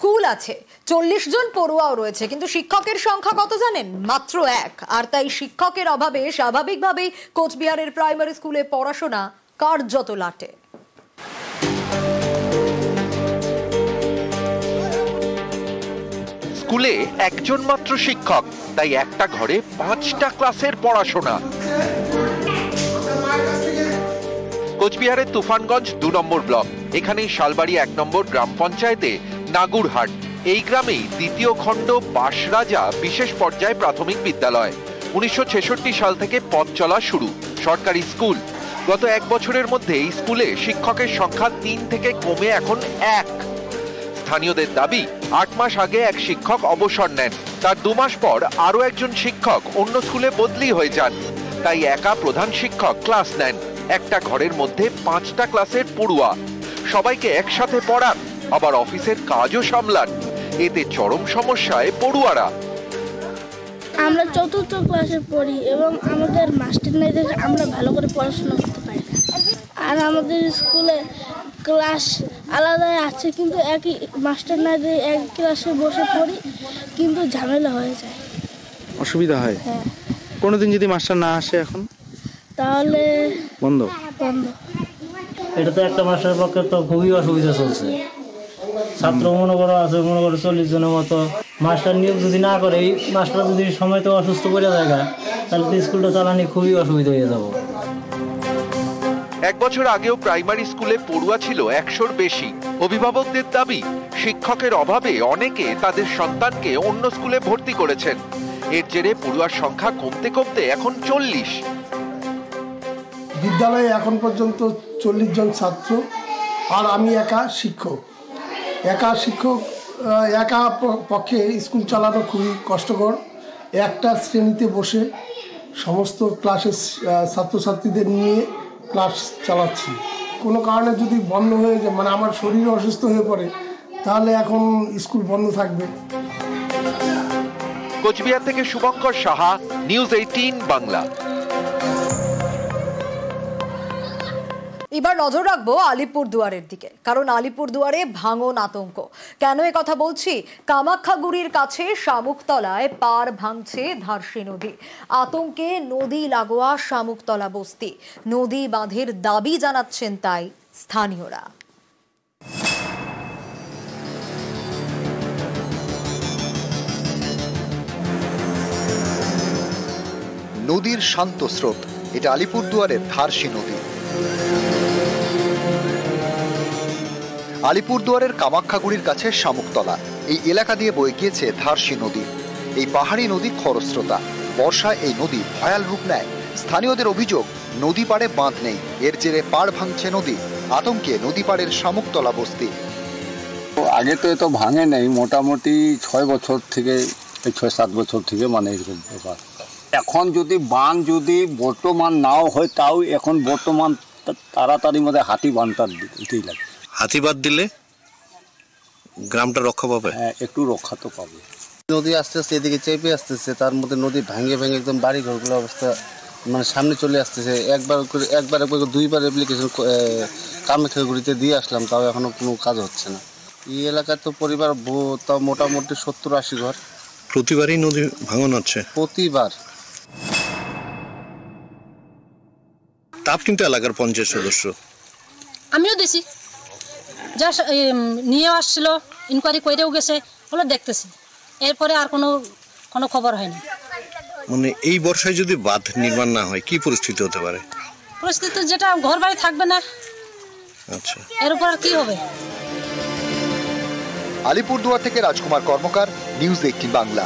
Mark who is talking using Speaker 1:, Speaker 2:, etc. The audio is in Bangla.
Speaker 1: স্কুল আছে, 40 জন পড়ুয়াও রয়েছে, কিন্তু শিক্ষকের সংখ্যা কত জানেন? মাত্র 1। আর তাই শিক্ষকের অভাবে স্বাভাবিকভাবেই কোচবিহারের প্রাইমারি স্কুলে পড়াশোনা কার্যত লাটে।
Speaker 2: স্কুলে একজন মাত্র শিক্ষক, তাই একটা ঘরে 5টা ক্লাসের পড়াশোনা। কোচবিহারের তুফানগঞ্জ 2 নম্বর ব্লক, এখানেই শালবাড়ি 1 নম্বর গ্রাম পঞ্চায়েতে নাগুরহাট। এই গ্রামেই দ্বিতীয় খণ্ড বাসরাজা বিশেষ পর্যায়ে প্রাথমিক বিদ্যালয়। 1966 সাল থেকে পথ চলা শুরু। সরকারি স্কুল। গত 1 বছরের মধ্যে এই স্কুলে শিক্ষকের সংখ্যা 3 থেকে কমে এখন 1। স্থানীয়দের দাবি, 8 মাস আগে এক শিক্ষক অবসর নেন, তার 2 মাস পর আরো একজন শিক্ষক অন্য স্কুলে বদলি হয়ে যান। তাই একা প্রধান শিক্ষক ক্লাস নেন। একটা ঘরের মধ্যে 5টা ক্লাসের পড়ুয়া, সবাইকে একসাথে পড়ান, আবার অফিসের কাজও সামলান। এতে চরম সমস্যায় পড়ুয়ারা।
Speaker 3: আমরা 4র্থ ক্লাসে পড়ি এবং আমাদের মাস্টার নাই দেখে আমরা ভালো করে পড়াশোনা করতে পারি না। আর আমাদের স্কুলে ক্লাস আলাদা আছে, কিন্তু একই মাস্টার নাই দিয়ে এক ক্লাসে বসে পড়ি, কিন্তু ঝামেলা হয়ে যায়,
Speaker 4: অসুবিধা হয়।
Speaker 3: হ্যাঁ।
Speaker 4: কোনোদিন যদি মাস্টার না আসে এখন
Speaker 3: তাহলে
Speaker 4: বন্ধ।
Speaker 5: এটা তো একটা মাস্টারের পক্ষে তো খুবই অসুবিধা চলছে। ছাত্র মনে করো 40 জনের মতো। মাস্টার নিয়োগ যদি না করে, এই মাস্টার যদি সময় তো অসুস্থ করে জায়গা, তাহলে তো স্কুলটা চালানি খুবই অসুবিধা হয়ে যাব।
Speaker 2: 1 বছর আগেও প্রাইমারি স্কুলে পড়ুয়া ছিল 100-র বেশি। অভিভাবকদের দাবি, শিক্ষকের অভাবে অনেকে তাদের সন্তানকে অন্য স্কুলে ভর্তি করেছেন। এর জেরে পড়ুয়ার সংখ্যা কমতে কমতে এখন 40।
Speaker 6: বিদ্যালয়ে এখন পর্যন্ত 40 জন ছাত্র, আর আমি একা শিক্ষক। একা পক্ষে স্কুল চালানো খুবই কষ্টকর। একটা শ্রেণীতে বসে সমস্ত ক্লাসের ছাত্রছাত্রীদের নিয়ে ক্লাস চালাচ্ছি। কোনো কারণে যদি বন্ধ হয়ে যায়, মানে আমার শরীর অসুস্থ হয়ে পড়ে, তাহলে এখন স্কুল বন্ধ থাকবে।
Speaker 2: কোচবিহার থেকে শুভঙ্কর সাহা, নিউজ 18 বাংলা।
Speaker 1: এবার নজর রাখবো আলিপুরদুয়ারের দিকে, কারণ আলিপুরদুয়ারে ভাঙন আতঙ্ক। কেন এ কথা বলছি? কামাখ্যাগুড়ির কাছে শামুকতলায় পার ভাঙছে ধারসি নদী। আতঙ্কে নদী লাগোয়া শামুকতলা বস্তি। নদী বাঁধের দাবি জানাচ্ছেন তাই স্থানীয়রা।
Speaker 7: নদীর শান্ত স্রোত, এটা আলিপুরদুয়ারের ধারসি নদী। আলিপুরদুয়ারের কামাখ্যাগুড়ির কাছে শামুকতলা, এই এলাকা দিয়ে বয়ে গিয়েছে ধারসি নদী। এই পাহাড়ি নদী খরস্রোতা। বর্ষায় এই নদী ভয়াল রূপ নেয়। স্থানীয়দের অভিযোগ, নদী পাড়ে বাঁধ নেই, এর জেরে পাড় ভাঙছে নদী। আতঙ্কে নদী পাড়ের শামুকতলা বস্তি।
Speaker 8: আগে তো এত ভাঙে নেই, মোটামুটি 6 বছর থেকে 6-7 বছর থেকে মানে এরকম ব্যাপার। এখন যদি বাঁধ যদি বর্তমান নাও হয়, তাও এখন বর্তমান তাড়াতাড়ির মধ্যে হাতি বাঁধটা দিতেই লাগে।
Speaker 4: হাতি বাঁধ দিলে গ্রামটা রক্ষা পাবে।
Speaker 8: হ্যাঁ, একটু রক্ষা তো পাবে।
Speaker 9: নদী আস্তে আস্তে এদিকে চেপে আসতেছে, তার মধ্যে নদী ভেঙে একদম বাড়ি ঘরগুলো অবস্থা মানে সামনে চলে আসতেছে। একবার 2বার অ্যাপ্লিকেশন কামাখ্যাগুড়িতে দিয়ে আসলাম, তাও এখনো কোনো কাজ হচ্ছে না। এই এলাকায় তো পরিবার তাও মোটামুটি 70-80 ঘর।
Speaker 4: প্রতিবারই নদী ভাঙন হচ্ছে,
Speaker 9: প্রতিবার।
Speaker 4: তাপ কিন্তু এলাকার পঞ্চায়েত সদস্য,
Speaker 10: আমিও দিছি, যা নিয়ে আসছিল, ইনকোয়ারি করেও গেছে, ওগুলো দেখতেছি। এরপরে আর কোনো খবর হয়নি।
Speaker 4: মানে এই বর্ষায় যদি বাঁধ নির্মাণ না হয়, কি পরিস্থিতি হতে পারে?
Speaker 10: পরিস্থিতি যেটা ঘর বাড়ি থাকবে না।
Speaker 4: আচ্ছা,
Speaker 10: এর উপর আর কি হবে?
Speaker 7: আলিপুরদুয়ার থেকে রাজকুমার কর্মকার, নিউজ 18 বাংলা।